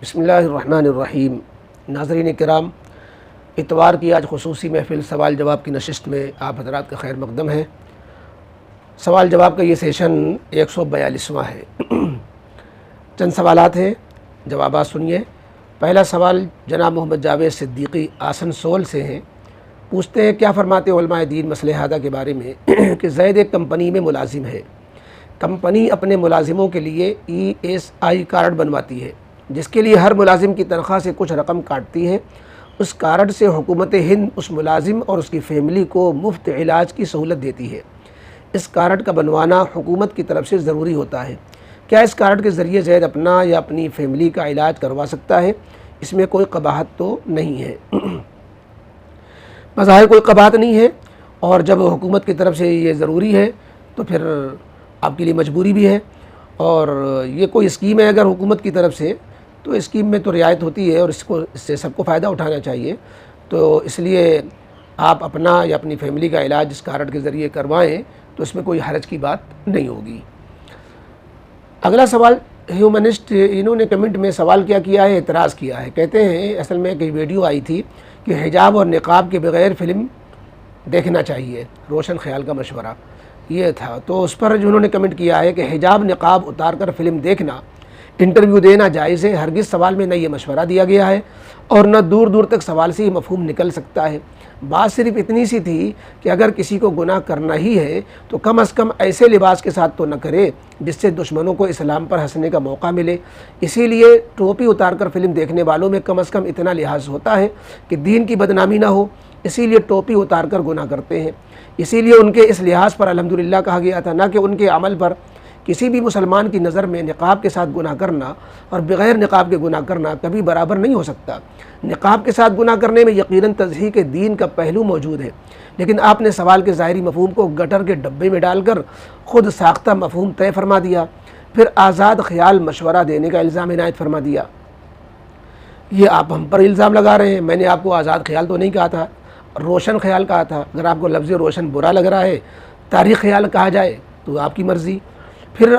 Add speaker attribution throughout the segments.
Speaker 1: बिस्मिल्लाहिर्रहमानिर्रहीम। नाज़रीन किराम, इतवार की आज खुसूसी महफ़िल सवाल जवाब की नशिस्त में आप हज़रात का खैर मक़दम है। सवाल जवाब का ये सेशन 142वां है। चंद सवालात हैं, जवाबात सुनिए। पहला सवाल जनाब मोहम्मद जावेद सिद्दीकी आसनसोल से हैं। पूछते हैं, क्या फ़रमाते उलमाए दीन मसले हादा के बारे में कि ज़ैद एक कंपनी में मुलाजिम है। कंपनी अपने मुलाजिमों के लिए ESI कार्ड बनवाती है, जिसके लिए हर मुलाजिम की तनख्वाह से कुछ रकम काटती है। उस कार्ड से हुकूमत हिंद उस मुलाजिम और उसकी फ़ैमिली को मुफ्त इलाज की सहूलत देती है। इस कार्ड का बनवाना हुकूमत की तरफ से ज़रूरी होता है। क्या इस कार्ड के ज़रिए ज़ैद अपना या अपनी फ़ैमिली का इलाज करवा सकता है? इसमें कोई कबाहत तो नहीं है। मज़ाहिर कोई कबाहत नहीं है, और जब हुकूमत की तरफ से ये ज़रूरी है तो फिर आपके लिए मजबूरी भी है। और ये कोई स्कीम है अगर हुकूमत की तरफ से, तो स्कीम में तो रियायत होती है और इससे सबको फ़ायदा उठाना चाहिए। तो इसलिए आप अपना या अपनी फ़ैमिली का इलाज इस कार्ड के ज़रिए करवाएं तो इसमें कोई हरज की बात नहीं होगी। अगला सवाल ह्यूमनिस्ट, इन्होंने कमेंट में सवाल क्या किया है, एतराज़ किया है। कहते हैं असल में एक वीडियो आई थी कि हिजाब और निकाब के बग़ैर फ़िल्म देखना चाहिए, रोशन ख़याल का मशवरा ये था। तो उस पर उन्होंने कमेंट किया है कि हिजाब निकाब उतार कर फ़िल्म देखना, इंटरव्यू देना जायज़ है। हरगिज़ सवाल में न ये मशवरा दिया गया है और न दूर दूर तक सवाल से ही मफ़हूम निकल सकता है। बात सिर्फ इतनी सी थी कि अगर किसी को गुनाह करना ही है तो कम अज़ कम ऐसे लिबास के साथ तो न करे जिससे दुश्मनों को इस्लाम पर हंसने का मौका मिले। इसीलिए टोपी उतार कर फ़िल्म देखने वालों में कम अज़ कम इतना लिहाज होता है कि दीन की बदनामी ना हो, इसीलिए टोपी उतार कर गुनाह करते हैं। इसीलिए उनके इस लिहाज पर अल्हम्दुलिल्लाह कहा गया था, ना कि उनके अमल पर। किसी भी मुसलमान की नज़र में निकाब के साथ गुनाह करना और बग़ैर निकाब के गुनाह करना कभी बराबर नहीं हो सकता। निकाब के साथ गुनाह करने में यकीनन तज़हीक़ दीन का पहलू मौजूद है, लेकिन आपने सवाल के ज़ाहिरी मफ़हूम को गटर के डब्बे में डालकर ख़ुद साख्ता मफ़हूम तय फरमा दिया, फिर आज़ाद ख़याल मशवरा देने का इल्ज़ाम इनायत फरमा दिया। ये आप हम पर इल्ज़ाम लगा रहे हैं। मैंने आपको आज़ाद ख़याल तो नहीं कहा था, रोशन ख़याल कहा था। अगर आपको लफ्ज़ रोशन बुरा लग रहा है, तारीख़ ख़याल कहा जाए तो आपकी मर्ज़ी। फिर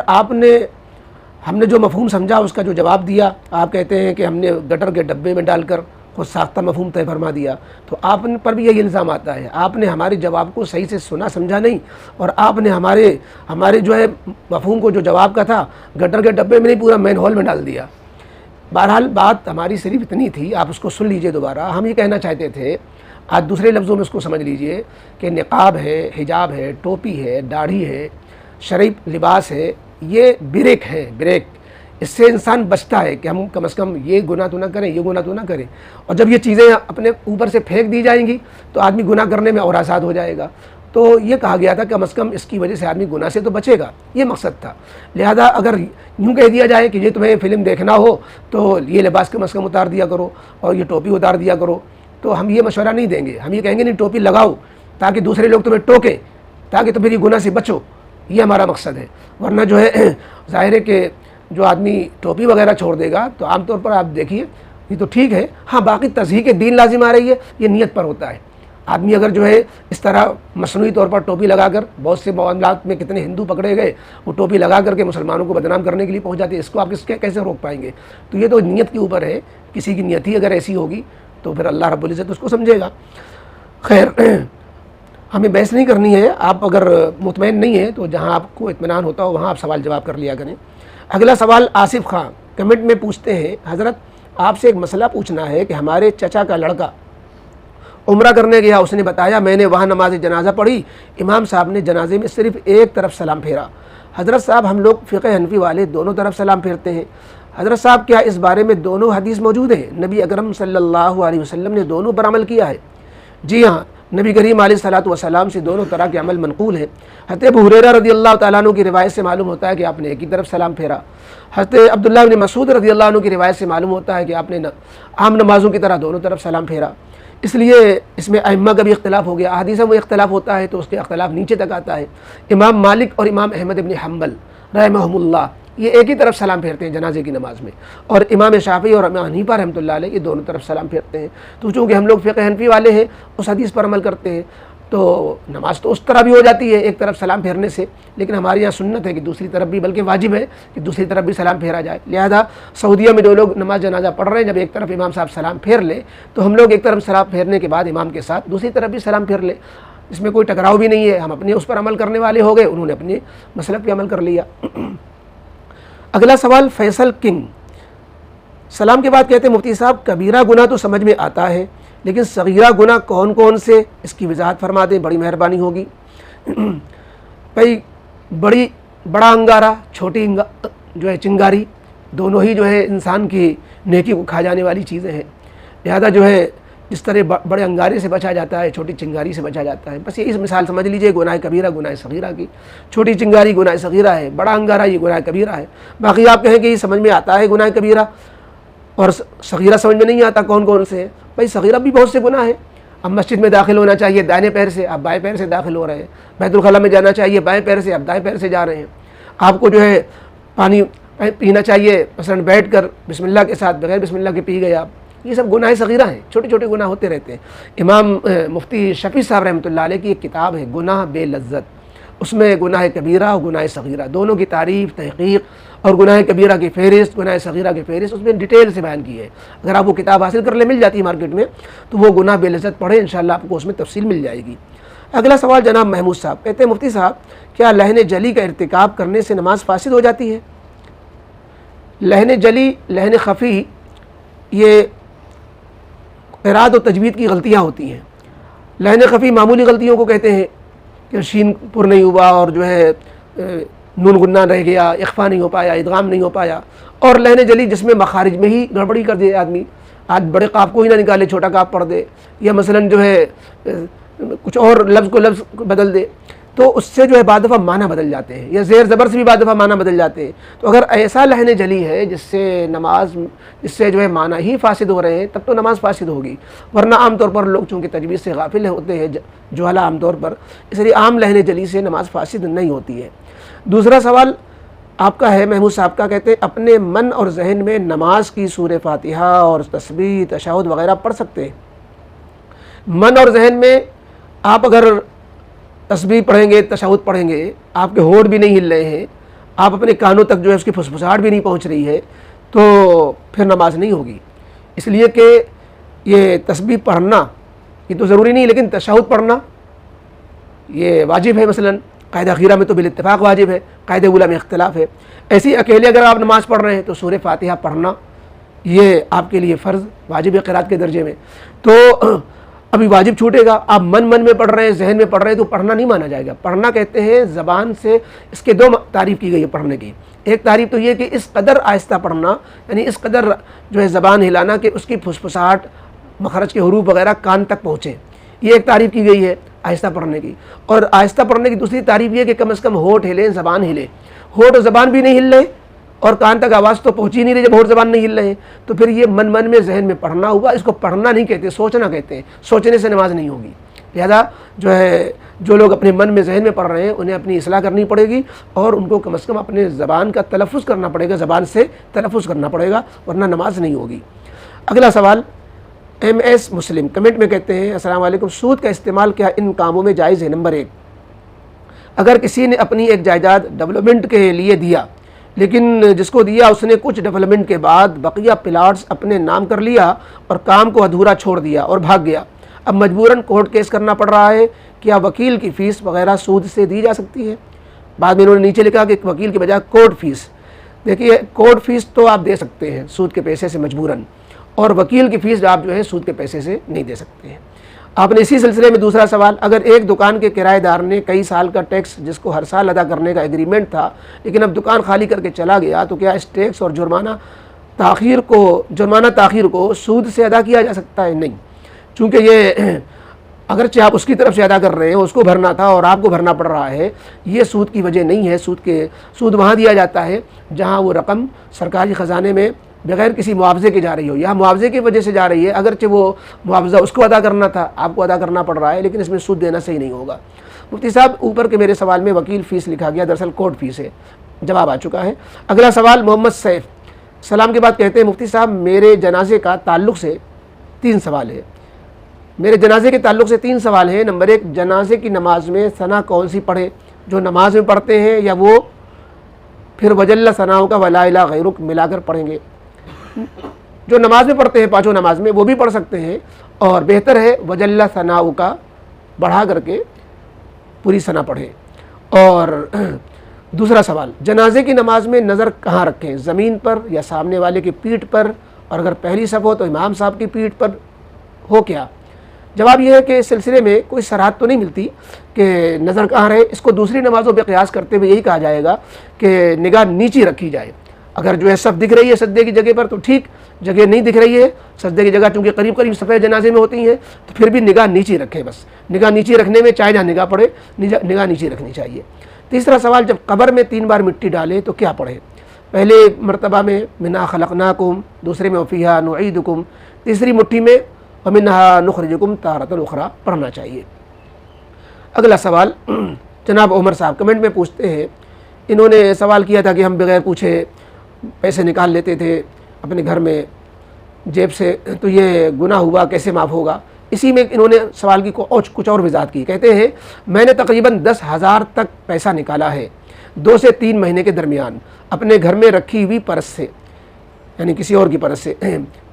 Speaker 1: हमने जो मफ़हूम समझा उसका जो जवाब दिया, आप कहते हैं कि हमने गटर के डब्बे में डालकर खुद साख्ता मफ़हूम तय फरमा दिया। तो आप पर भी यही इल्ज़ाम आता है, आपने हमारे जवाब को सही से सुना समझा नहीं, और आपने हमारे जो है मफ़हूम को जो जवाब का था गटर के डब्बे में नहीं, पूरा मेन हॉल में डाल दिया। बहरहाल बात हमारी सिर्फ इतनी थी, आप उसको सुन लीजिए दोबारा। हम ये कहना चाहते थे, आज दूसरे लफ्ज़ों में उसको समझ लीजिए कि निकाब है, हिजाब है, टोपी है, दाढ़ी है, शरई लिबास है, ये ब्रेक है, ब्रेक। इससे इंसान बचता है कि हम कम से कम ये गुनाह तो ना करें, ये गुनाह तो ना करें। और जब ये चीज़ें अपने यूपर से फेंक दी जाएंगी तो आदमी गुनाह करने में और आज़ाद हो जाएगा। तो ये कहा गया था कम से कम इसकी वजह से आदमी गुनाह से तो बचेगा, ये मकसद था। लिहाजा अगर यूँ कह दिया जाए कि ये तुम्हें फ़िल्म देखना हो तो ये लिबास कम से कम उतार दिया करो और ये टोपी उतार दिया करो, तो हम ये मशवरा नहीं देंगे। हम ये कहेंगे नहीं, टोपी लगाओ ताकि दूसरे लोग तुम्हें टोकें, ताकि तुम फिर ये गुनाह से बचो, ये हमारा मकसद है। वरना जो है ज़ाहिर है कि जो आदमी टोपी वगैरह छोड़ देगा तो आमतौर पर आप देखिए ये तो ठीक है, हाँ बाकी तज़हीक़ दीन लाजिम आ रही है, ये नीयत पर होता है। आदमी अगर जो है इस तरह मसनूई तौर पर टोपी लगाकर, बहुत से मामलात में कितने हिंदू पकड़े गए वो टोपी लगा करके मुसलमानों को बदनाम करने के लिए पहुँच जाते हैं, इसको आप कैसे रोक पाएंगे? तो ये तो नीयत के ऊपर है, किसी की नीयत ही अगर ऐसी होगी तो फिर अल्लाह रब्बुल इज़्ज़त उसको समझेगा। खैर, हमें बहस नहीं करनी है। आप अगर मुतमईन नहीं है तो जहाँ आपको इत्मीनान होता हो वहाँ आप सवाल जवाब कर लिया करें। अगला सवाल आसिफ खां कमेंट में पूछते हैं, हज़रत आपसे एक मसला पूछना है कि हमारे चचा का लड़का उम्रा करने गया, उसने बताया मैंने वहाँ नमाज जनाजा पढ़ी, इमाम साहब ने जनाजे में सिर्फ़ एक तरफ सलाम फेरा। हज़रत साहब हम लोग फ़िक़्ह हनफ़ी वाले दोनों तरफ सलाम फेरते हैं। हज़रत साहब क्या इस बारे में दोनों हदीस मौजूद हैं? नबी अकरम सल्लल्लाहु अलैहि वसल्लम ने दोनों पर अमल किया है। जी हाँ, नबी करीम अलैहिस्सलातु वस्सलाम से दोनों तरह के अमल मनक़ूल है। हज़रत अबू हुरैरा रज़ियल्लाहु तआला अन्हु की रिवायत से मालूम होता है कि आपने एक ही तरफ सलाम फेरा। हज़रत अब्दुल्लाह इब्न मसूद रज़ियल्लाहु अन्हु की रिवायत से मालूम होता है कि आपने आम नमाज़ों की तरह दोनों तरफ सलाम फेरा। इसलिए इसमें अइम्मा का भी इख्तिलाफ़ हो गया, अहादीस में इख्तिलाफ़ होता है तो उसके इख्तिलाफ़ नीचे तक आता है। इमाम मालिक और इमाम अहमद इब्न हम्बल रहमहुमुल्लाह ये एक ही तरफ सलाम फेरते हैं जनाजे की नमाज़ में, और इमाम शाफ़ी और इमाम हनीफा रहमतुल्लाह अलैह ये दोनों तरफ सलाम फेरते हैं। तो चूँकि हम लोग फ़िक़्ह हनफ़ी वाले हैं उस हदीस पर अमल करते हैं। तो नमाज तो उस तरह भी हो जाती है एक तरफ सलाम फेरने से, लेकिन हमारे यहाँ सुन्नत है कि दूसरी तरफ भी, बल्कि वाजिब है कि दूसरी तरफ भी सलाम फेरा जाए। लिहाजा सऊदीया में जो लोग नमाज जनाजा पढ़ रहे हैं, जब एक तरफ इमाम साहब सलाम फेर ले तो हम लोग एक तरफ सलाम फेरने के बाद इमाम के साथ दूसरी तरफ भी सलाम फेर ले। इसमें कोई टकराव भी नहीं है, हम अपने उस पर अमल करने वाले हो गए, उन्होंने अपने मसलक पे अमल कर लिया। अगला सवाल फैसल किंग सलाम के बाद कहते हैं मुफ्ती साहब कबीरा गुनाह तो समझ में आता है, लेकिन सगीरा गुनाह कौन कौन से, इसकी वजाहत फरमा दें, बड़ी मेहरबानी होगी। भाई बड़ा अंगारा, छोटी जो है चिंगारी, दोनों ही जो है इंसान की नेकी को खा जाने वाली चीज़ें हैं। लिहाजा जो है जिस तरह बड़े अंगारे से बचा जाता है, छोटी चिंगारी से बचा जाता है। बस ये इस मिसाल समझ लीजिए गुनाह कबीरा गुनाह सगीरा की। छोटी चिंगारी गुनाह सगीरा है, बड़ा अंगारा ये गुनाह कबीरा है। बाकी आप कहें कि ये समझ में आता है गुनाह कबीरा और सगीरा समझ में नहीं आता कौन कौन से है। भाई सगीरा भी बहुत से गुनाह है। अब मस्जिद में दाखिल होना चाहिए दाहिने पैर से, आप बाएं पैर से दाखिल हो रहे हैं। बैतुल खला में जाना चाहिए बाएं पैर से, आप दाएं पैर से जा रहे हैं। आपको जो है पानी पीना चाहिए मसलन बैठ कर बिस्मिल्लाह के साथ, बगैर बिस्मिल्लाह के पी गए आप। ये सब गुनाह सगीरा हैं, छोटे छोटे गुनाह होते रहते हैं। इमाम मुफ्ती शफी साहब रहमतुल्लाह अलैह की एक किताब है गुनाह बेलज्जत, उसमें गुनाह कबीरा और गुनाह सगीरा दोनों की तारीफ़ तहक़ीक़ और गुनाह कबीरा की फ़हरिस्त गुनाह सगीरा की फ़हरिस्त उसमें डिटेल से बयान की है। अगर आप वो किताब हासिल कर ले, मिल जाती है मार्केट में, तो वो गुनाह बेलज्जत पढ़े, इंशाअल्लाह आपको उसमें तफसील मिल जाएगी। अगला सवाल जनाब महमूद साहब कहते हैं मुफ्ती साहब क्या लहन जली का इर्तिकाब करने से नमाज फासिद हो जाती है? लहन जली लहन खफ़ी ये क़िराअत और तजवीद की गलतियाँ होती हैं। लहन खफ़ी मामूली गलतियों को कहते हैं कि शीन पुर नहीं हुआ और जो है नून गुन्ना रह गया, इख्फा नहीं हो पाया, इदगाम नहीं हो पाया। और लहन जली जिसमें मखारिज में ही गड़बड़ी कर दे आदमी, आज बड़े काफ को ही ना निकाले छोटा काफ पढ़ दे, या मसलन जो है कुछ और लफ्ज़ को लफ्ज़ बदल दे, तो उससे जो है बाद दफ़ा माना बदल जाते हैं, या ज़ेर ज़बर से भी बाद दफ़ा माना बदल जाते हैं। तो अगर ऐसा लहन जली है जिससे जो है माना ही फासिद हो रहे हैं, तब तो नमाज फासिद होगी। वरना आमतौर पर लोग चूँकि तजवीज़ से गाफिल होते हैं जुहला आमतौर पर, इसलिए आम लहन जली से नमाज फासिद नहीं होती है। दूसरा सवाल आपका है महमूद साहब का, कहते हैं अपने मन और जहन में नमाज की सूरह फातिहा और तस्बीह तशहुद वगैरह पढ़ सकते हैं। मन और जहन में आप अगर तस्बीह पढ़ेंगे, तशहुद पढ़ेंगे, आपके होंठ भी नहीं हिल रहे हैं, आप अपने कानों तक जो है उसकी फुसफुसाहट भी नहीं पहुंच रही है, तो फिर नमाज नहीं होगी। इसलिए कि ये तस्बीह पढ़ना ये तो ज़रूरी नहीं, लेकिन तशहुद पढ़ना ये वाजिब है। मसलन क़ायदा अखीरा में तो बिल इत्तिफ़ाक़ वाजिब है, क़ायदा उला में इख्तिलाफ है। ऐसे ही अकेले अगर आप नमाज़ पढ़ रहे हैं तो सूरह फातिहा पढ़ना ये आपके लिए फ़र्ज़ वाजिब है क़िराअत के दर्जे में। तो अभी वाजिब छूटेगा, आप मन में पढ़ रहे हैं, जहन में पढ़ रहे हैं, तो पढ़ना नहीं माना जाएगा। पढ़ना कहते हैं ज़बान से, इसके दो तारीफ़ की गई है पढ़ने की। एक तारीफ़ तो ये कि इस कदर आहिस्ता पढ़ना, यानी इस कदर जो है ज़बान हिलाना कि उसकी फुसफुसाहट मखरज के हरूफ वगैरह कान तक पहुँचे, ये एक तारीफ़ की गई है आहिस्ता पढ़ने की। और आहिस्ता पढ़ने की दूसरी तारीफ़ ये कि कम से कम होठ हिले, ज़बान हिले। होठ और ज़बान भी नहीं हिल रहे और कान तक आवाज़ तो पहुँच ही नहीं रही जब होठ ज़बान नहीं हिल रहे, तो फिर ये मन में जहन में पढ़ना हुआ। इसको पढ़ना नहीं कहते, सोचना कहते हैं। सोचने से नमाज नहीं होगी। लिहाजा जो है जो लोग अपने मन में जहन में पढ़ रहे हैं उन्हें अपनी इस्लाह करनी पड़ेगी और उनको कम से कम अपने ज़बान का तलफ़ुज़ करना पड़ेगा, ज़बान से तलफ़ुज़ करना पड़ेगा, वरना नमाज नहीं होगी। अगला सवाल MS मुस्लिम कमेंट में कहते हैं अस्सलाम वालेकुम, सूद का इस्तेमाल क्या इन कामों में जायज़ है? नंबर 1, अगर किसी ने अपनी एक जायदाद डेवलपमेंट के लिए दिया, लेकिन जिसको दिया उसने कुछ डेवलपमेंट के बाद बकिया प्लाट्स अपने नाम कर लिया और काम को अधूरा छोड़ दिया और भाग गया, अब मजबूरन कोर्ट केस करना पड़ रहा है, क्या वकील की फ़ीस वगैरह सूद से दी जा सकती है? बाद में इन्होंने नीचे लिखा कि वकील की बजाय कोर्ट फ़ीस। देखिए कोर्ट फ़ीस तो आप दे सकते हैं सूद के पैसे से मजबूरन, और वकील की फ़ीस आप जो है सूद के पैसे से नहीं दे सकते हैं। आपने इसी सिलसिले में दूसरा सवाल, अगर एक दुकान के किराएदार ने कई साल का टैक्स जिसको हर साल अदा करने का एग्रीमेंट था, लेकिन अब दुकान खाली करके चला गया, तो क्या इस टैक्स और जुर्माना ताख़ीर को सूद से अदा किया जा सकता है? नहीं, चूँकि ये अगरचे आप उसकी तरफ से अदा कर रहे हैं, उसको भरना था और आपको भरना पड़ रहा है, ये सूद की वजह नहीं है। सूद वहाँ दिया जाता है जहाँ वो रकम सरकारी ख़जाने में बगैर किसी मुआवजे के जा रही हो, या मुआवजे की वजह से जा रही है। अगरचे वो मुआवजा उसको अदा करना था, आपको अदा करना पड़ रहा है, लेकिन इसमें सूद देना सही नहीं होगा। मुफ्ती साहब ऊपर के मेरे सवाल में वकील फ़ीस लिखा गया, दरअसल कोर्ट फ़ीस है, जवाब आ चुका है। अगला सवाल मोहम्मद सैफ सलाम के बाद कहते हैं मुफ्ती साहब मेरे जनाजे का ताल्लुक़ से 3 सवाल है। मेरे जनाजे के ताल्लुक़ से 3 सवाल हैं। नंबर 1, जनाजे की नमाज में सना कौन सी पढ़े? जो नमाज में पढ़ते हैं या वो फिर वजल्ला सनाओं का वला इला गैरुक मिलाकर पढ़ेंगे? जो नमाज में पढ़ते हैं 5 नमाज में वो भी पढ़ सकते हैं, और बेहतर है वजल्ला सनाओं का बढ़ा करके पूरी सना पढ़ें। और दूसरा सवाल, जनाजे की नमाज में नज़र कहाँ रखें? ज़मीन पर या सामने वाले की पीठ पर? और अगर पहली सफ़ हो तो इमाम साहब की पीठ पर हो क्या? जवाब यह है कि इस सिलसिले में कोई सराहत तो नहीं मिलती कि नज़र कहाँ रहे। इसको दूसरी नमाज़ों पर क़यास करते हुए यही कहा जाएगा कि निगाह नीची रखी जाए। अगर जो है सफ़ दिख रही है सजदे की जगह पर तो ठीक, जगह नहीं दिख रही है सजदे की जगह चूँकि करीब करीब सफ़े जनाजे में होती हैं, तो फिर भी निगाह नीची रखें। बस निगाह नीची रखने में चाहे जहाँ निगाह पड़े निगाह नीची रखनी चाहिए। तीसरा सवाल, जब कब्र में 3 बार मिट्टी डालें तो क्या पढ़ें? पहले मरतबा में मिन्हा खलक़नाकुम, दूसरे में वफ़ीहा नुईदुकुम, तीसरी मुट्ठी में व मिन्हा नुखरिजुकुम तारतन उखरा पढ़ना चाहिए। अगला सवाल जनाब उमर साहब कमेंट में पूछते हैं, इन्होंने सवाल किया था कि हम बगैर पूछे पैसे निकाल लेते थे अपने घर में जेब से, तो ये गुनाह हुआ, कैसे माफ़ होगा? इसी में इन्होंने सवाल की कुछ और वजाहत की। कहते हैं, मैंने तकरीबन 10,000 तक पैसा निकाला है 2 से 3 महीने के दरमियान अपने घर में रखी हुई परस से, यानी किसी और की परस से,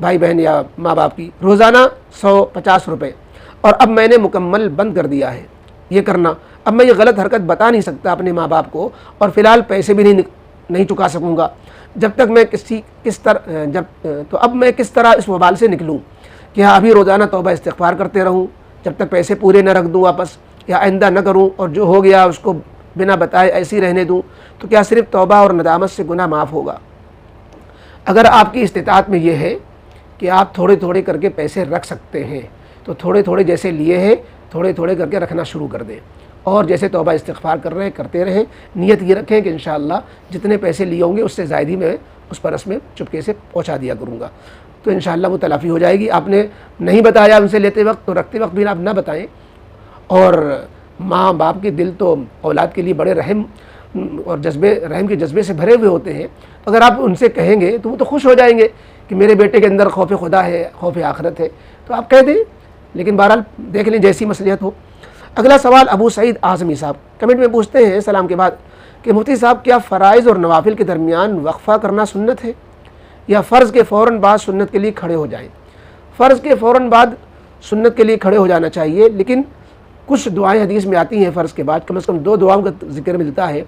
Speaker 1: भाई बहन या माँ बाप की, रोज़ाना 150 रुपये, और अब मैंने मुकम्मल बंद कर दिया है ये करना। अब मैं ये गलत हरकत बता नहीं सकता अपने माँ बाप को, और फ़िलहाल पैसे भी नहीं चुका सकूँगा जब तक मैं तो अब मैं किस तरह इस वबाल से निकलूँ? क्या अभी रोज़ाना तौबा इस्तिग़फ़ार करते रहूँ जब तक पैसे पूरे न रख दूँ वापस, या आइंदा न करूँ और जो हो गया उसको बिना बताए ऐसे ही रहने दूँ? तो क्या सिर्फ़ तौबा और नदामत से गुनाह माफ़ होगा? अगर आपकी इस्तिताअत में ये है कि आप थोड़े थोड़े करके पैसे रख सकते हैं, तो थोड़े थोड़े जैसे लिए हैं थोड़े थोड़े करके रखना शुरू कर दें, और जैसे तौबा इस्तिग़फ़ार कर रहे हैं करते रहें। नियत ये रखें कि इंशाअल्लाह जितने पैसे लिए होंगे उससे ज़्यादा ही मैं उस परस में चुपके से पहुँचा दिया करूँगा, तो इंशाअल्लाह वो तलाफ़ी हो जाएगी। आपने नहीं बताया उनसे लेते वक्त, तो रखते वक्त भी आप ना बताएं। और माँ बाप के दिल तो औलाद के लिए बड़े रहम और रहम के जज्बे से भरे हुए होते हैं, तो अगर आप उनसे कहेंगे तो वो तो खुश हो जाएंगे कि मेरे बेटे के अंदर खौफ खुदा है, खौफ आखिरत है, तो आप कह दें। लेकिन बहरहाल देख लें जैसी मसलियत हो। अगला सवाल अबू सईद आज़मी साहब कमेंट में पूछते हैं सलाम के बाद कि मुफ्ती साहब, क्या फ़राइज़ और नवाफिल के दरमियान वक्फ़ा करना सुन्नत है, या फ़र्ज़ के फ़ौरन बाद सुन्नत के लिए खड़े हो जाएं? फ़र्ज़ के फ़ौरन बाद सुन्नत के लिए खड़े हो जाना चाहिए, लेकिन कुछ दुआएं हदीस में आती हैं फ़र्ज़ के बाद, कम से कम 2 दुआओं का ज़िक्र मिलता है।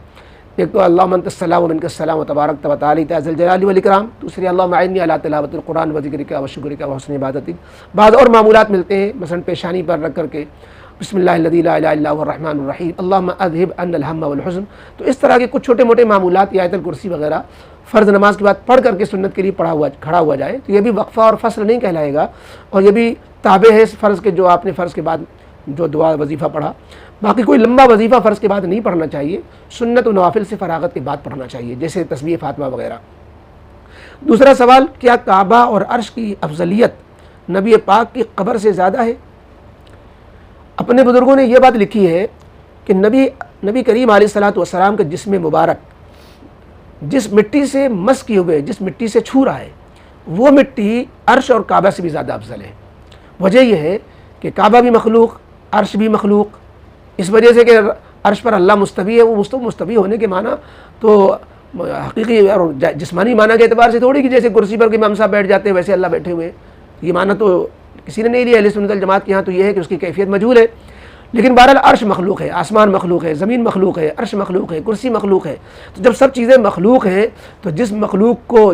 Speaker 1: एक तो अल्लाहुम्मा अंतस्सलाम व मिनकस्सलाम व तबारक व तआला ज़ुल जलाली वल इकराम, दूसरी अल्लाहुम्मा अइन्नी अला तिलावतिल कुरान व ज़िक्रिका व शुक्रिका व हुस्नि इबादतिक। बाद और मामूलात मिलते हैं, मसलन पेशानी पर रख करके बिस्मिल्लाहिल्लज़ी ला इलाहा इल्ला हुवर रहमानुर रहीम, अल्लाहुम्मा अज़हिब अन्नल हम्म वल हुज़्न। तो इस तरह के कुछ छोटे मोटे मामूलात या आयतुल कुर्सी वगैरह फ़र्ज़ नमाज के बाद पढ़ करके सुन्नत के लिए खड़ा हुआ जाए, तो ये भी वक्फ़ा और फ़स्ल नहीं कहलाएगा, और ये भी ताबे है फ़र्ज़ के, जो आपने फ़र्ज़ के बाद जो दुआ वजीफ़ा पढ़ा। बाकी कोई लंबा वजीफ़ा फ़र्ज़ के बाद नहीं पढ़ना चाहिए, सुन्नत व नवाफिल से फ़रागत के बाद पढ़ना चाहिए, जैसे तस्बीह फ़ातिमा वगैरह। दूसरा सवाल, क्या काबा और अर्श की अफजलियत नबी पाक की कब्र से ज़्यादा है? अपने बुज़ुर्गों ने यह बात लिखी है कि नबी करीम अलैहिस्सलातु वस्सलाम के जिस्म मुबारक जिस मिट्टी से मस किए हुए, जिस मिट्टी से छू रहा है, वो मिट्टी अर्श और काबा से भी ज़्यादा अफजल है। वजह यह है कि काबा भी मखलूक, अर्श भी मखलूक, इस वजह से कि अर्श पर अल्लाह मुस्तवी है। वो मुस्तवी होने के माना तो हकीकी और जिस्मानी माना के एतबार से थोड़ी कि जैसे कुर्सी पर इमाम साहब बैठ जाते हैं वैसे अल्लाह बैठे हुए, ये माना तो किसी ने नहीं लिया। अहले सुन्नत वल जमात के यहाँ तो ये है कि उसकी कैफियत मजहूल है। लेकिन बहरहाल अर्श मखलूक है, आसमान मखलूक है, ज़मीन मखलूक है, अर्श मखलूक है, कुर्सी मखलूक है। तो जब सब चीज़ें मखलूक हैं, तो जिस मखलूक को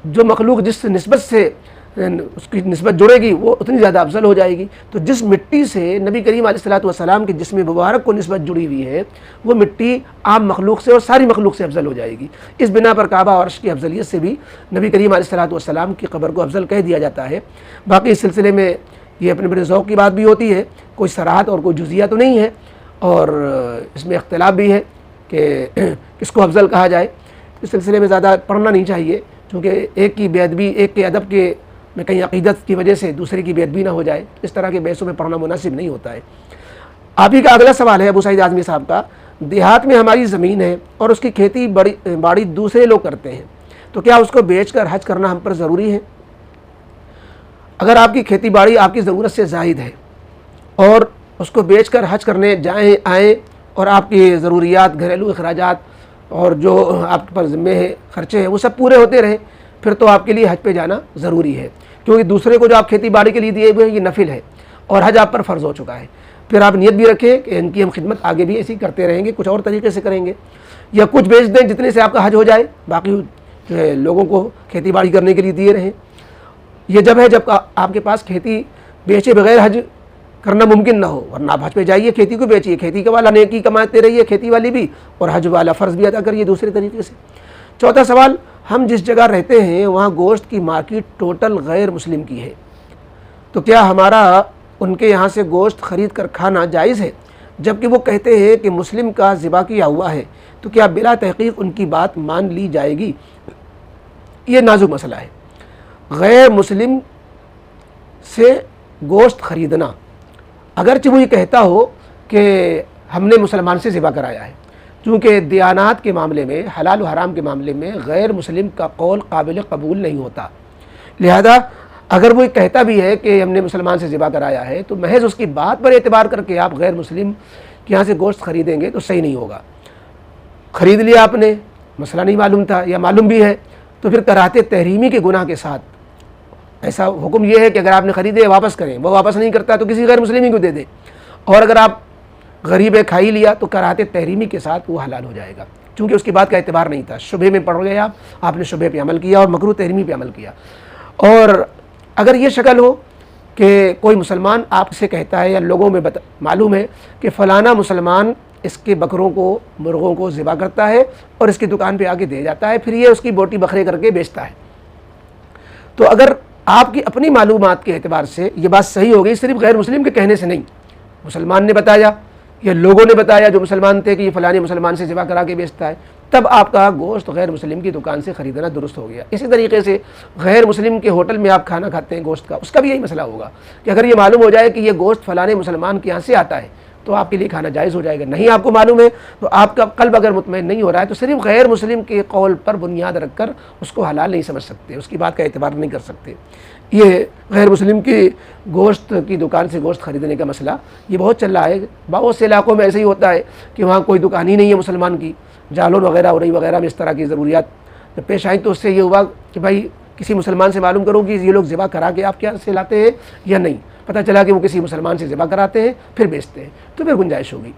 Speaker 1: जो मखलूक जिस निस्बत से उसकी निस्बत जुड़ेगी वो उतनी ज़्यादा अफजल हो जाएगी। तो जिस मिट्टी से नबी करीम अलैहिस्सलातु वस्सलाम के जिस्म मुबारक को निस्बत जुड़ी हुई है, वो मिट्टी आम मखलूक से और सारी मखलूक से अफजल हो जाएगी। इस बिना पर काबा और अर्श की अफजलियत से भी नबी करीम अलैहिस्सलातु वस्सलाम की कब्र को अफजल कह दिया जाता है। बाकी इस सिलसिले में ये अपने बड़े ज़ौक़ की बात भी होती है, कोई सराहत और कोई जुज़िया तो नहीं है, और इसमें इख्तिलाफ भी है कि किसको अफजल कहा जाए। इस सिलसिले में ज़्यादा पढ़ना नहीं चाहिए, क्योंकि एक की बेअदबी, एक के अदब के में कहीं अक़ीदत की वजह से दूसरे की बेअदबी ना हो जाए, इस तरह के बहसों में पढ़ना मुनासिब नहीं होता है। आप ही का अगला सवाल है अबू सईद आज़मी साहब का, देहात में हमारी ज़मीन है और उसकी खेती बाड़ी दूसरे लोग करते हैं, तो क्या उसको बेच कर हज करना हम पर ज़रूरी है? अगर आपकी खेती बाड़ी आपकी ज़रूरत से ज़ायद है और उसको बेचकर हज करने जाएँ आएँ और आपकी ज़रूरियात, घरेलू अखराजात और जो आपके पास ज़िम्मे है ख़र्चे हैं वो सब पूरे होते रहे, फिर तो आपके लिए हज पे जाना ज़रूरी है, क्योंकि दूसरे को जो आप खेती बाड़ी के लिए दिए हुए हैं ये नफिल है और हज आप पर फ़र्ज़ हो चुका है। फिर आप नियत भी रखें कि इनकी हम खिदमत आगे भी ऐसी करते रहेंगे, कुछ और तरीके से करेंगे, या कुछ बेच दें जितने से आपका हज हो जाए, बाकी जो है लोगों को खेती बाड़ी करने के लिए दिए रहें। ये जब है जब आपके पास खेती बेचे बगैर हज करना मुमकिन ना हो, वरना आप हज पे जाइए, खेती को बेचिए, खेती का वाला नेकी कमाते रहिए, खेती वाली भी, और हज वाला फ़र्ज़ भी अदा करिए दूसरे तरीके से। चौथा सवाल, हम जिस जगह रहते हैं वहाँ गोश्त की मार्केट टोटल गैर मुस्लिम की है, तो क्या हमारा उनके यहाँ से गोश्त ख़रीद कर खाना जायज़ है? जबकि वो कहते हैं कि मुस्लिम का ज़िबा किया हुआ है, तो क्या बिला तहक़ीक़ उनकी बात मान ली जाएगी? ये नाजुक मसला है। गैर मुस्लिम से गोश्त ख़रीदना, अगरचे वो ये कहता हो कि हमने मुसलमान से ज़िबा कराया है, चूँकि दियानात के मामले में, हलाल व हराम के मामले में गैर मुस्लिम का कौल काबिल कबूल नहीं होता। लिहाजा अगर वो कहता भी है कि हमने मुसलमान से ज़िबा कराया है, तो महज उसकी बात पर एतबार करके आप गैर मुस्लिम के यहाँ से गोश्त ख़रीदेंगे तो सही नहीं होगा। ख़रीद लिया आपने, मसला नहीं मालूम था या मालूम भी है, तो फिर कराहते तहरीमी के गुनाह के साथ ऐसा हुक्म यह है कि अगर आपने ख़रीदे वापस करें, वो वापस नहीं करता तो किसी गैर मुस्लिम ही को दे दें, और अगर आप गरीब है खा ही लिया तो कराहते तहरीमी के साथ वो हलाल हो जाएगा, क्योंकि उसकी बात का एतबार नहीं था। शुबे में पड़ गए आपने शुबे पे अमल किया और मकरूह तहरीमी पे अमल किया। और अगर ये शक्ल हो कि कोई मुसलमान आपसे कहता है या लोगों में मालूम है कि फ़लाना मुसलमान इसके बकरों को, मुर्गों को ज़िबा करता है और इसकी दुकान पे आके दे जाता है, फिर ये उसकी बोटी बकरे करके बेचता है, तो अगर आपकी अपनी मालूमात के एतबार से ये बात सही हो गई, सिर्फ गैर मुस्लिम के कहने से नहीं, मुसलमान ने बताया या लोगों ने बताया जो मुसलमान थे कि ये फ़लाने मुसलमान से ज़िबा करा के बेचता है, तब आपका गोश्त गैर मुस्लिम की दुकान से ख़रीदना दुरुस्त हो गया। इसी तरीके से गैर मुस्लिम के होटल में आप खाना खाते हैं गोश्त का, उसका भी यही मसला होगा कि अगर ये मालूम हो जाए कि ये गोश्त फ़लाने मुसलमान के यहाँ से आता है तो आपके लिए खाना जायज़ हो जाएगा। नहीं आपको मालूम है तो आपका कल्ब अगर मुतमईन नहीं हो रहा है तो सिर्फ गैर मुस्लिम के कौल पर बुनियाद रखकर उसको हलाल नहीं समझ सकते, उसकी बात का एतबार नहीं कर सकते। ये गैर मुस्लिम की गोश्त की दुकान से गोश्त ख़रीदने का मसला ये बहुत चल रहा है। बहुत से इलाकों में ऐसे ही होता है कि वहाँ कोई दुकान ही नहीं है मुसलमान की, जालोन वगैरह उरई वगैरह में इस तरह की ज़रूरियात जब पेश आई तो उससे ये हुआ कि भाई किसी मुसलमान से मालूम करो कि ये लोग ज़िबा करा के आप क्या से लाते हैं या नहीं। पता चला कि वो किसी मुसलमान से ज़िबा कराते हैं फिर बेचते हैं, तो फिर गुंजाइश होगी।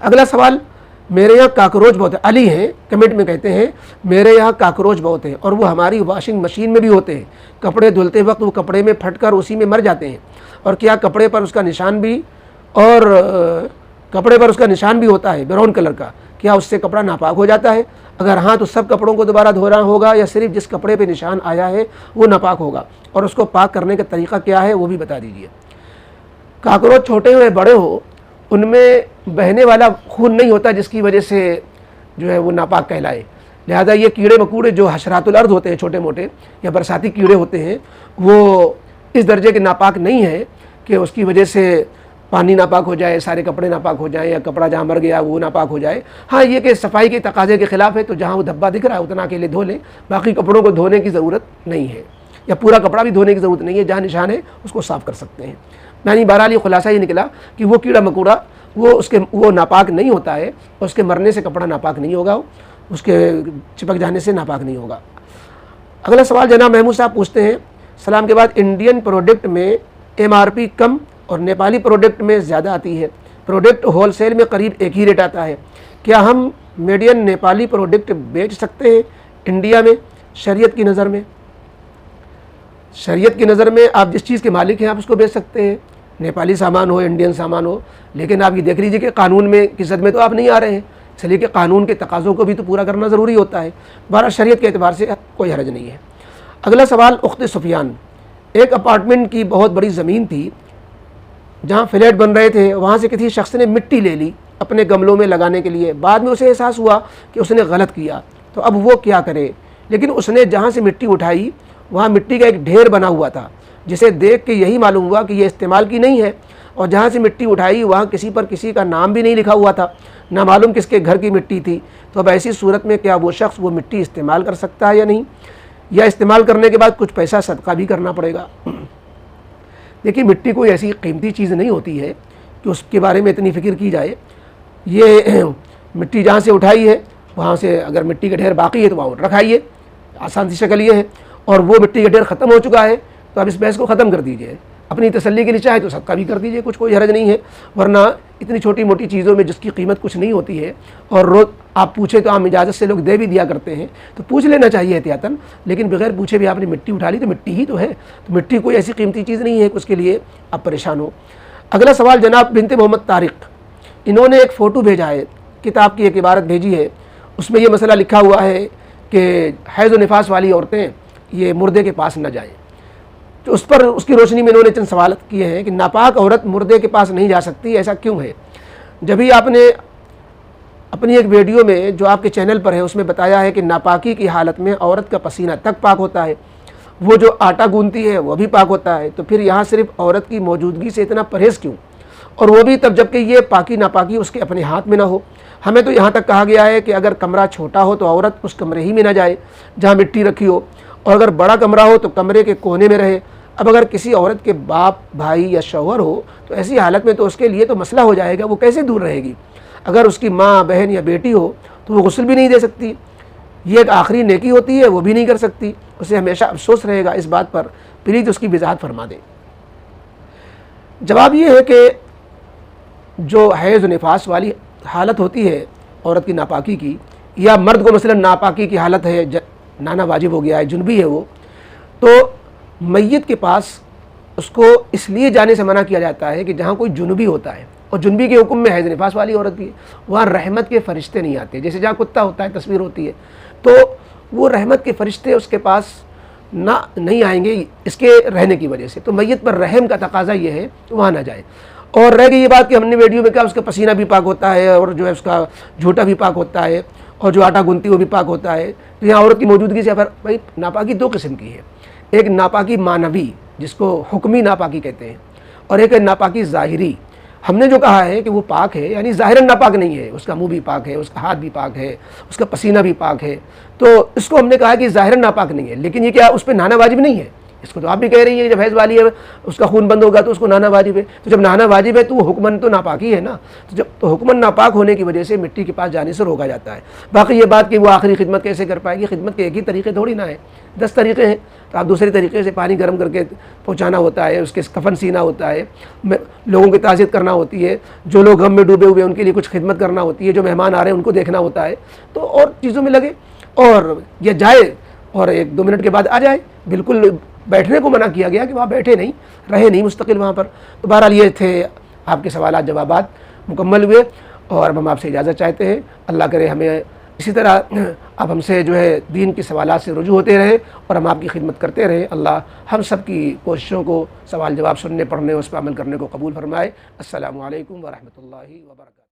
Speaker 1: अगला सवाल, मेरे यहाँ काकरोच बहुत है। अली हैं कमेंट में कहते हैं मेरे यहाँ काकरोच बहुत हैं और वो हमारी वॉशिंग मशीन में भी होते हैं, कपड़े धुलते वक्त वो कपड़े में फटकर उसी में मर जाते हैं, और क्या कपड़े पर उसका निशान भी कपड़े पर उसका निशान भी होता है ब्राउन कलर का, क्या उससे कपड़ा नापाक हो जाता है? अगर हाँ तो सब कपड़ों को दोबारा धोना होगा या सिर्फ जिस कपड़े पे निशान आया है वो नापाक होगा, और उसको पाक करने का तरीका क्या है वो भी बता दीजिए। काकरोच छोटे हो या बड़े हो उनमें बहने वाला खून नहीं होता जिसकी वजह से जो है वो नापाक कहलाए। लिहाजा ये कीड़े मकोड़े जो हशरातुल अर्द होते हैं, छोटे मोटे या बरसाती कीड़े होते हैं, वो इस दर्जे के नापाक नहीं है कि उसकी वजह से पानी नापाक हो जाए, सारे कपड़े नापाक हो जाएं, या कपड़ा जहाँ मर गया वो नापाक हो जाए। हाँ ये कि सफाई के तकाजे के ख़िलाफ़ है, तो जहाँ वो धब्बा दिख रहा है उतना अकेले धो लें, बाकी कपड़ों को धोने की ज़रूरत नहीं है, या पूरा कपड़ा भी धोने की ज़रूरत नहीं है, जहाँ निशान है उसको साफ़ कर सकते हैं। यानी बहरहाल खुलासा ये निकला कि वो कीड़ा मकोड़ा वो नापाक नहीं होता है, उसके मरने से कपड़ा नापाक नहीं होगा, उसके चिपक जाने से नापाक नहीं होगा। अगला सवाल जनाब महमूद साहब पूछते हैं, सलाम के बाद इंडियन प्रोडक्ट में MRP कम और नेपाली प्रोडक्ट में ज़्यादा आती है, प्रोडक्ट होलसेल में करीब एक ही रेट आता है, क्या हम मीडियम नेपाली प्रोडक्ट बेच सकते हैं इंडिया में शरीयत की नज़र में? शरीयत की नज़र में आप जिस चीज़ के मालिक हैं आप उसको बेच सकते हैं, नेपाली सामान हो इंडियन सामान हो, लेकिन आप ये देख लीजिए कि कानून में की ज़द में तो आप नहीं आ रहे हैं, इसलिए कि कानून के तकाज़ों को भी तो पूरा करना ज़रूरी होता है। बहरहाल शरीयत के एतबार से कोई हर्ज नहीं है। अगला सवाल, उख्त सुफियान, एक अपार्टमेंट की बहुत बड़ी ज़मीन थी जहाँ फ्लैट बन रहे थे, वहाँ से किसी शख्स ने मिट्टी ले ली अपने गमलों में लगाने के लिए, बाद में उसे एहसास हुआ कि उसने गलत किया, तो अब वो क्या करे? लेकिन उसने जहाँ से मिट्टी उठाई वहाँ मिट्टी का एक ढेर बना हुआ था, जिसे देख के यही मालूम हुआ कि ये इस्तेमाल की नहीं है, और जहाँ से मिट्टी उठाई वहाँ किसी पर किसी का नाम भी नहीं लिखा हुआ था, ना मालूम किसके घर की मिट्टी थी। तो अब ऐसी सूरत में क्या वो शख्स वो मिट्टी इस्तेमाल कर सकता है या नहीं? या इस्तेमाल करने के बाद कुछ पैसा सदका भी करना पड़ेगा। देखिए, मिट्टी कोई ऐसी कीमती चीज़ नहीं होती है कि उसके बारे में इतनी फ़िक्र की जाए। ये मिट्टी जहाँ से उठाई है वहाँ से अगर मिट्टी का ढेर बाकी है तो वहाँ रखाइए, आसान सी शक्ल ये है। और वो मिट्टी का ढेर ख़त्म हो चुका है तो आप इस बहस को ख़त्म कर दीजिए। अपनी तसल्ली के लिए चाहे तो सदका भी कर दीजिए, कुछ कोई हर्ज नहीं है। वरना इतनी छोटी मोटी चीज़ों में जिसकी कीमत कुछ नहीं होती है और रोज़ आप पूछे तो आम इजाज़त से लोग दे भी दिया करते हैं, तो पूछ लेना चाहिए एहतियातन। लेकिन बगैर पूछे भी आपने मिट्टी उठा ली तो मिट्टी ही तो है, तो मिट्टी कोई ऐसी कीमती चीज़ नहीं है कि उसके लिए आप परेशान हो। अगला सवाल जनाब बिनते मोहम्मद तारिक, इन्होंने एक फ़ोटो भेजा है, किताब की एक इबारत भेजी है, उसमें यह मसला लिखा हुआ है कि हैज़ व निफास वाली औरतें ये मुर्दे के पास न जाएं। तो उस पर उसकी रोशनी में इन्होंने चंद सवाल किए हैं कि नापाक औरत मुर्दे के पास नहीं जा सकती, ऐसा क्यों है? जब भी आपने अपनी एक वीडियो में जो आपके चैनल पर है उसमें बताया है कि नापाकी की हालत में औरत का पसीना तक पाक होता है, वो जो आटा गूंथती है वो भी पाक होता है, तो फिर यहाँ सिर्फ औरत की मौजूदगी से इतना परहेज़ क्यों? और वो भी तब जबकि ये पाकी नापाकी उसके अपने हाथ में ना हो। हमें तो यहाँ तक कहा गया है कि अगर कमरा छोटा हो तो औरत उस कमरे ही में ना जाए जहाँ मिट्टी रखी हो, और अगर बड़ा कमरा हो तो कमरे के कोने में रहे। अब अगर किसी औरत के बाप, भाई या शौहर हो तो ऐसी हालत में तो उसके लिए तो मसला हो जाएगा, वो कैसे दूर रहेगी? अगर उसकी माँ, बहन या बेटी हो तो वो गुस्ल भी नहीं दे सकती, ये एक आखिरी नेकी होती है, वो भी नहीं कर सकती, उसे हमेशा अफसोस रहेगा। इस बात पर प्लीज़ उसकी वजाहत फरमा दें। जवाब ये है कि जो हैज़ निफास वाली हालत होती है औरत की नापाकी की, या मर्द को मसलन नापाकी की हालत है, नाना वाजिब हो गया है, जुनबी है वो, तो मैयत के पास उसको इसलिए जाने से मना किया जाता है कि जहाँ कोई जुनबी होता है, और जुनबी के हुक्म में हैज़ निफास वाली औरत की, वहाँ रहमत के फ़रिश्ते नहीं आते। जैसे जहाँ कुत्ता होता है, तस्वीर होती है, तो वो रहमत के फ़रिश्ते उसके पास ना नहीं आएंगे इसके रहने की वजह से। तो मैयत पर रहम का तकाजा ये है कि वहाँ ना जाए। और रह गई ये बात कि हमने वीडियो में कहा उसका पसीना भी पाक होता है, और जो है उसका झूठा भी पाक होता है, और जो आटा गूंथती वो भी पाक होता है। तो यहाँ औरत की मौजूदगी से फिर भाई नापाकी दो किस्म की है, एक नापाकी मानवी जिसको हुक्मी नापाकी कहते हैं, और एक है नापाकी ज़ाहिरी। हमने जो कहा है कि वो पाक है, यानी ज़ाहिरन नापाक नहीं है, उसका मुंह भी पाक है, उसका हाथ भी पाक है, उसका पसीना भी पाक है, तो इसको हमने कहा कि ज़ाहिरन नापाक नहीं है। लेकिन ये क्या उस पर नहाना वाजिब नहीं है? इसको तो आप भी कह रही हैं जब हैज़ वाली है उसका खून बंद होगा तो उसको नहाना वाजिब है। तो जब नहाना वाजिब है तो वो हुक्मन तो नापाकी है ना, तो जब तो हुक्मन नापाक होने की वजह से मिट्टी के पास जाने से रोका जाता है। बाकी ये बात कि वो आखिरी खिदमत कैसे कर पाएगी, खिदमत के एक ही तरीके थोड़ी ना है, 10 तरीके हैं। तो आप दूसरे तरीके से पानी गर्म करके पहुँचाना होता है, उसके कफन सीना होता है, लोगों की ताज़ियत करना होती है, जो लोग गम में डूबे हुए हैं उनके लिए कुछ खिदमत करना होती है, जो मेहमान आ रहे हैं उनको देखना होता है, तो और चीज़ों में लगे। और ये जाए और 1-2 मिनट के बाद आ जाए, बिल्कुल बैठने को मना किया गया कि वहाँ बैठे नहीं, रहे नहीं मुस्तकिल वहाँ पर। तो बहरहाल ये थे आपके सवालात जवाबात मुकम्मल हुए, और अब हम आपसे इजाज़त चाहते हैं। अल्लाह करे हमें इसी तरह आप हमसे जो है दीन के सवालात से रुजू होते रहे और हम आपकी खिदमत करते रहे। अल्लाह हम सब की कोशिशों को सवाल जवाब सुनने, पढ़ने, उस पर अमल करने को कबूल फरमाए। अस्सलामु अलैकुम व रहमतुल्लाहि व बरकातहू।